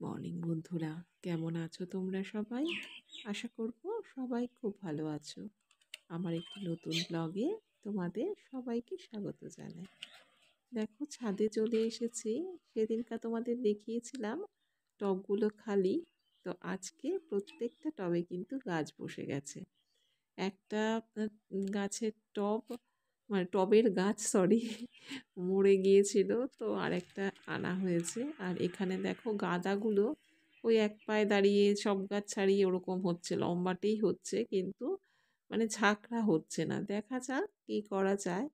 Morning বন্ধুরা, কেমন আছো তোমরা সবাই? আশা করব সবাই খুব ভালো আছো। আমার একটি নতুন ব্লগে তোমাদের সবাইকে স্বাগত জানাই। দেখো, ছাদে চলে এসেছি। সেদিনকার তোমাদের দেখিয়েছিলাম টবগুলো খালি। তো আজকে প্রত্যেকটা টবে কিন্তু গাছ বসে গেছে। একটা গাছের টব, মানে টবের গাছ, সরি, মরে গিয়েছিল, তো আরেকটা আনা হয়েছে। আর এখানে দেখো গাঁদাগুলো ওই এক পায়ে দাঁড়িয়ে সব গাছ ছাড়িয়ে ওরকম হচ্ছে, লম্বাটেই হচ্ছে, কিন্তু মানে ঝাঁকড়া হচ্ছে না। দেখা যাক কি করা যায়।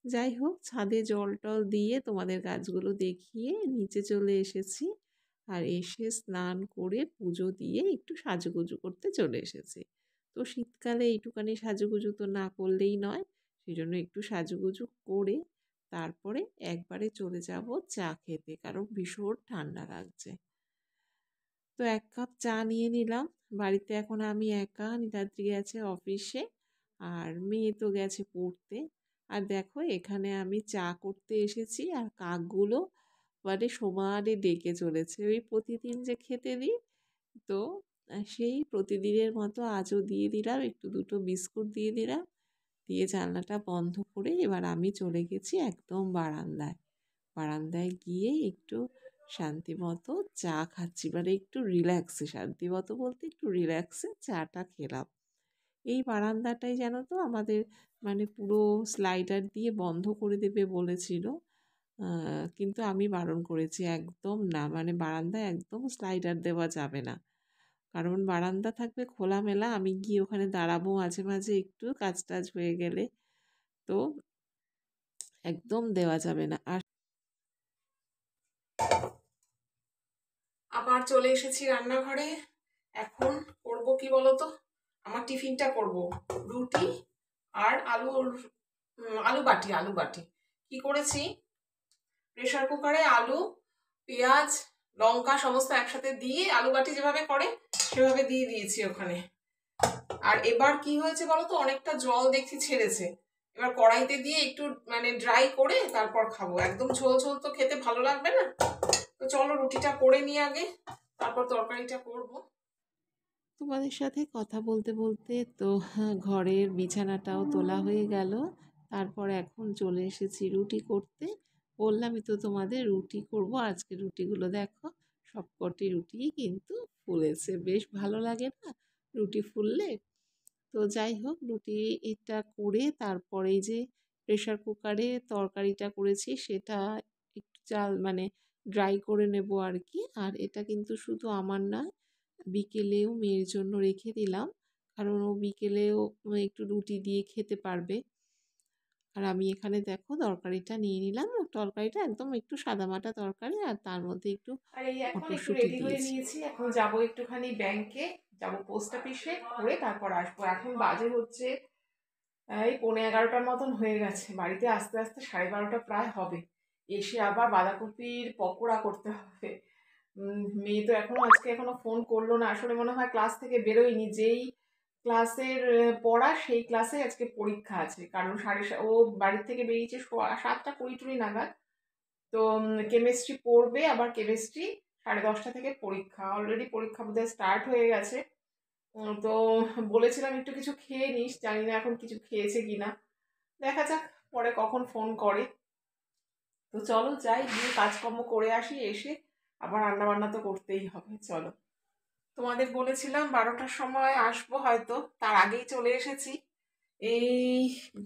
যাই হোক, ছাদে জল টল দিয়ে তোমাদের গাছগুলো দেখিয়ে নিচে চলে এসেছি। আর এসে স্নান করে পুজো দিয়ে একটু সাজুগুজু করতে চলে এসেছি। তো শীতকালে এইটুখানি সাজুগুজু তো না করলেই নয়, সেই জন্য একটু সাজুগুজু করে তারপরে একবারে চলে যাব চা খেতে, কারণ ভীষণ ঠান্ডা লাগছে। তো 1 কাপ চা নিয়ে নিলাম। বাড়িতে এখন আমি একা, নীলাদ্রি গেছে অফিসে, আর মেয়ে তো গেছে পড়তে। আর দেখো, এখানে আমি চা করতে এসেছি, আর কাকগুলো মানে সমানে ডেকে চলেছে। ওই প্রতিদিন যে খেতে দিই, তো সেই প্রতিদিনের মতো আজও দিয়ে দিলাম, একটু দুটো বিস্কুট দিয়ে দিলাম, দিয়ে জানলাটা বন্ধ করে এবার আমি চলে গেছি একদম বারান্দায়। বারান্দায় গিয়ে একটু শান্তিমতো চা খাচ্ছি, মানে একটু রিল্যাক্সে, শান্তিমতো বলতে একটু রিল্যাক্সে চাটা খেলাম। এই বারান্দাটাই জানো তো আমাদের মানে পুরো স্লাইডার দিয়ে বন্ধ করে দেবে বলেছিল, কিন্তু আমি বারণ করেছি, একদম না, মানে বারান্দায় একদম স্লাইডার দেওয়া যাবে না। কারণ বারান্দা থাকবে খোলামেলা, আমি গিয়ে ওখানে দাঁড়াবো মাঝে মাঝে একটু কাজ টাজ হয়ে গেলে, তো একদম দেওয়া যাবে না। আর আবার চলে এসেছি রান্নাঘরে। এখন করব কি বলতো, আমার টিফিনটা করব রুটি আর আলু বাটি। কি করেছি, প্রেসার কুকারে আলু, পেঁয়াজ, লঙ্কা সমস্ত একসাথে দিয়ে আলু বাটি যেভাবে করে সেভাবে দিয়ে দিয়েছি ওখানে। আর এবার কি হয়েছে বলতো, অনেকটা জল দেখছি ছেড়েছে। এবার কড়াইতে দিয়ে একটু মানে ড্রাই করে তারপর খাবো, একদম ঝোল ঝোল তো খেতে ভালো লাগবে না। তো চলো রুটিটা করে নিই আগে, তারপর তরকারিটা করব। তোমাদের সাথে কথা বলতে বলতে তো ঘরের বিছানাটাও তোলা হয়ে গেল। তারপর এখন চলে এসেছি রুটি করতে। বললামই তো তোমাদের রুটি করব। আজকে রুটিগুলো দেখো, সবকটি রুটিই কিন্তু ফুলেছে, বেশ ভালো লাগে না রুটি ফুললে? তো যাই হোক, রুটিটা করে তারপরে এই যে প্রেসার কুকারে তরকারিটা করেছি সেটা একটু চাল মানে ড্রাই করে নেব আর কি। আর এটা কিন্তু শুধু আমার নয়, বিকেলেও মেয়ের জন্য রেখে দিলাম, কারণ ও বিকেলেও একটু রুটি দিয়ে খেতে পারবে। আর আমি এখানে দেখো তরকারিটা নিয়ে নিলাম। তরকারিটা একদম একটু সাদামাটা তরকারি, আর তার মধ্যে একটু আর এই এখন একটু রেডি হয়ে নিয়েছি। এখন যাব একটুখানি ব্যাংকে, যাব পোস্ট অফিসে, করে তারপর আসবো। এখন বাজে হচ্ছে এই 11:15 মতন হয়ে গেছে। বাড়িতে আস্তে আস্তে 12:30 প্রায় হবে। এসে আবার বাঁধাকপির পকোড়া করতে হবে। মেয়ে তো আজকে এখনো ফোন করলো না, আসলে মনে হয় ক্লাস থেকে বেরোয়নি। যেই ক্লাসের পড়া সেই ক্লাসে আজকে পরীক্ষা আছে, কারণ ও বাড়ির থেকে বেরিয়েছে 7:20 নাগাদ। তো কেমিস্ট্রি পড়বে, আবার কেমিস্ট্রি 10:30 থেকে পরীক্ষা। অলরেডি পরীক্ষা বোধহয় স্টার্ট হয়ে গেছে। তো বলেছিলাম একটু কিছু খেয়ে নিস, জানি না এখন কিছু খেয়েছে কিনা, দেখা যাক পরে কখন ফোন করে। তো চলো যাই, গিয়ে কাজকর্ম করে আসি, এসে আবার রান্না বান্না তো করতেই হবে। চলো, তোমাদের বলেছিলাম 12টার সময় আসবো হয়তো, তার আগেই চলে এসেছি। এই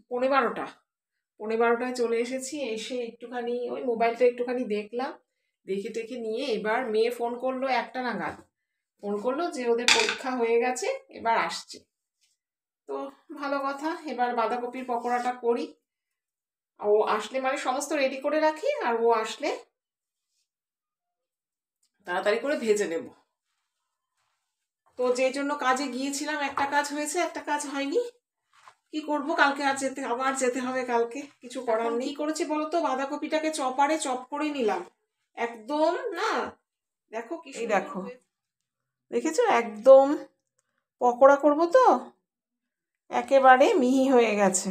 12:15টায় চলে এসেছি। এসে একটুখানি ওই মোবাইলটা একটুখানি দেখলাম, দেখে টেখে নিয়ে এবার মেয়ে ফোন করলো 1টা নাগাদ। ফোন করলো যে ওদের পরীক্ষা হয়ে গেছে, এবার আসছে। তো ভালো কথা, এবার বাঁধাকপির পকোড়াটা করি। ও আসলে মানে সমস্ত রেডি করে রাখি, আর ও আসলে তাড়াতাড়ি করে ভেজে নেব। তো যে জন্য কাজে গিয়েছিলাম, একটা কাজ হয়েছে, একটা কাজ হয়নি। কি করব, কালকে আবার যেতে হবে কালকে, কিছু করার নেই। কি করেছি বলতো, বাঁধাকপিটাকে চপারে চপ করে নিলাম একদম, না দেখো কি, এই দেখো, দেখেছো একদম পকোড়া করব তো একেবারে মিহি হয়ে গেছে।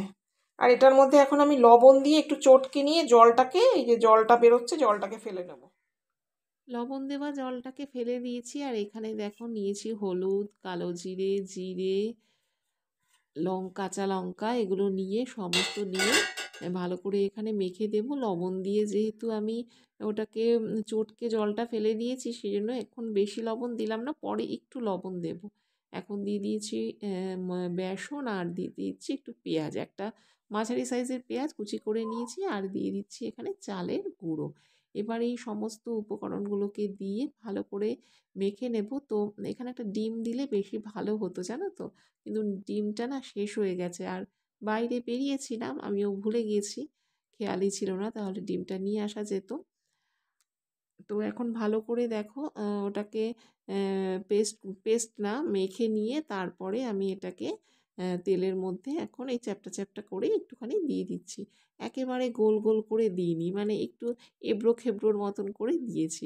আর এটার মধ্যে এখন আমি লবণ দিয়ে একটু চটকে নিয়ে জলটাকে, এই যে জলটা বেরোচ্ছে, জলটাকে ফেলে নেব। লবণ দেওয়া জলটাকে ফেলে দিয়েছি, আর এখানে দেখো নিয়েছি হলুদ, কালো জিরে, জিরে, কাঁচা লঙ্কা, এগুলো নিয়ে সমস্ত নিয়ে ভালো করে এখানে মেখে দেব। লবণ দিয়ে যেহেতু আমি ওটাকে চটকে জলটা ফেলে দিয়েছি, সেই জন্য এখন বেশি লবণ দিলাম না, পরে একটু লবণ দেব। এখন দিয়ে দিয়েছি বেসন, আর দিয়ে দিচ্ছি একটু পেঁয়াজ, একটা মাঝারি সাইজের পেঁয়াজ কুচি করে নিয়েছি, আর দিয়ে দিচ্ছি এখানে চালের গুঁড়ো। এবার এই সমস্ত উপকরণগুলোকে দিয়ে ভালো করে মেখে নেব। তো এখানে একটা ডিম দিলে বেশি ভালো হতো, জানো তো, কিন্তু ডিমটা না শেষ হয়ে গেছে, আর বাইরে বেরিয়েছিলাম, আমিও ভুলে গিয়েছি, খেয়ালই ছিল না, তাহলে ডিমটা নিয়ে আসা যেত। তো এখন ভালো করে দেখো ওটাকে পেস্ট পেস্ট না মেখে নিয়ে তারপরে আমি এটাকে তেলের মধ্যে এখন এই চ্যাপ্টা চ্যাপ্টা করে একটুখানি দিয়ে দিচ্ছি। একেবারে গোল গোল করে দিইনি, মানে একটু এবড়ো খেবড়োর মতন করে দিয়েছি।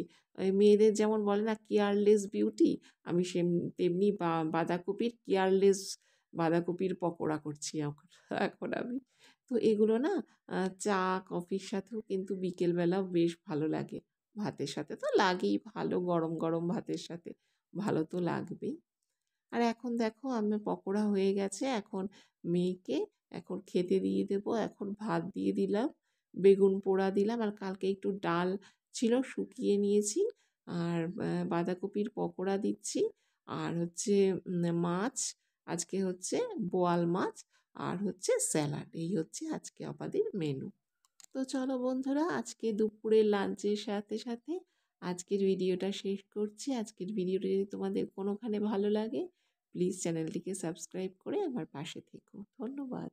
মেয়েদের যেমন বলে না কেয়ারলেস বিউটি, আমি তেমনি বাঁধাকপির কেয়ারলেস বাঁধাকপির পকোড়া করছি এখন এখন আমি। তো এগুলো না চা কফির সাথেও কিন্তু বিকেলবেলা বেশ ভালো লাগে। ভাতের সাথে তো লাগেই, ভালো গরম গরম ভাতের সাথে ভালো তো লাগবেই। আর এখন দেখো আমার পকোড়া হয়ে গেছে, এখন মেয়েকে এখন খেতে দিয়ে দেব। এখন ভাত দিয়ে দিলাম, বেগুন পোড়া দিলাম, আর কালকে একটু ডাল ছিল শুকিয়ে নিয়েছি, আর বাঁধাকপির পকোড়া দিচ্ছি, আর হচ্ছে মাছ, আজকে হচ্ছে বোয়াল মাছ, আর হচ্ছে স্যালাড। এই হচ্ছে আজকে আমাদের মেনু। তো চলো বন্ধুরা, আজকে দুপুরের লাঞ্চের সাথে সাথে আজকের ভিডিওটা শেষ করছি। আজকের ভিডিওটা যদি তোমাদের কোনোখানে ভালো লাগে, প্লিজ চ্যানেলটিকে সাবস্ক্রাইব করে আমার পাশে থেকো। ধন্যবাদ।